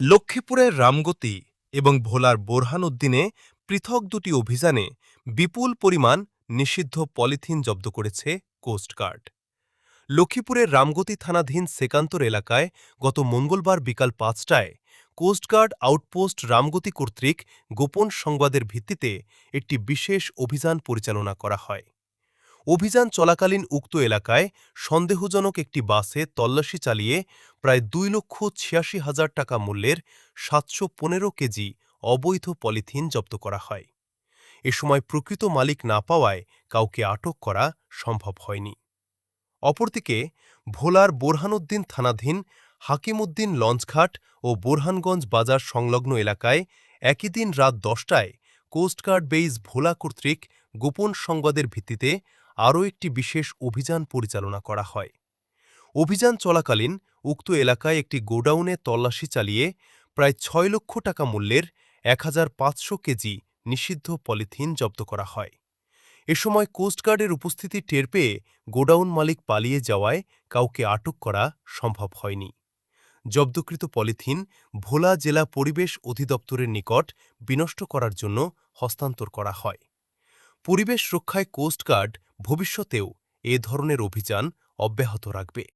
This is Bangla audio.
লক্ষ্মীপুরের রামগতি এবং ভোলার বোরহানউদ্দিনে পৃথক দুটি অভিযানে বিপুল পরিমাণ নিষিদ্ধ পলিথিন জব্দ করেছে কোস্টগার্ড। লক্ষ্মীপুরের রামগতি থানাধীন সেকান্তর এলাকায় গত মঙ্গলবার বিকাল ৫টায় কোস্টগার্ড আউটপোস্ট রামগতি কর্তৃক গোপন সংবাদের ভিত্তিতে একটি বিশেষ অভিযান পরিচালনা করা হয়। অভিযান চলাকালীন উক্ত এলাকায় সন্দেহজনক একটি বাসে তল্লাশি চালিয়ে প্রায় ২,৮৬,০০০ টাকা মূল্যের ৭১৫ কেজি অবৈধ পলিথিন জব্দ করা হয়। এ সময় প্রকৃত মালিক না পাওয়ায় কাউকে আটক করা সম্ভব হয়নি। অপরদিকে ভোলার বোরহানউদ্দিন থানাধীন হাকিমউদ্দিন লঞ্চঘাট ও বোরহানগঞ্জ বাজার সংলগ্ন এলাকায় একই দিন রাত ১০টায় কোস্টগার্ড বেইজ ভোলা কর্তৃক গোপন সংবাদের ভিত্তিতে আরও একটি বিশেষ অভিযান পরিচালনা করা হয়। অভিযান চলাকালীন উক্ত এলাকায় একটি গোডাউনে তল্লাশি চালিয়ে প্রায় ৬ লক্ষ টাকা মূল্যের ১,৫০০ কেজি নিষিদ্ধ পলিথিন জব্দ করা হয়। এ সময় কোস্টগার্ডের উপস্থিতি টের পেয়ে গোডাউন মালিক পালিয়ে যাওয়ায় কাউকে আটক করা সম্ভব হয়নি। জব্দকৃত পলিথিন ভোলা জেলা পরিবেশ অধিদপ্তরের নিকট বিনষ্ট করার জন্য হস্তান্তর করা হয়। পরিবেশ রক্ষায় কোস্টগার্ড ভবিষ্যতেও এ ধরনের অভিযান অব্যাহত রাখবে।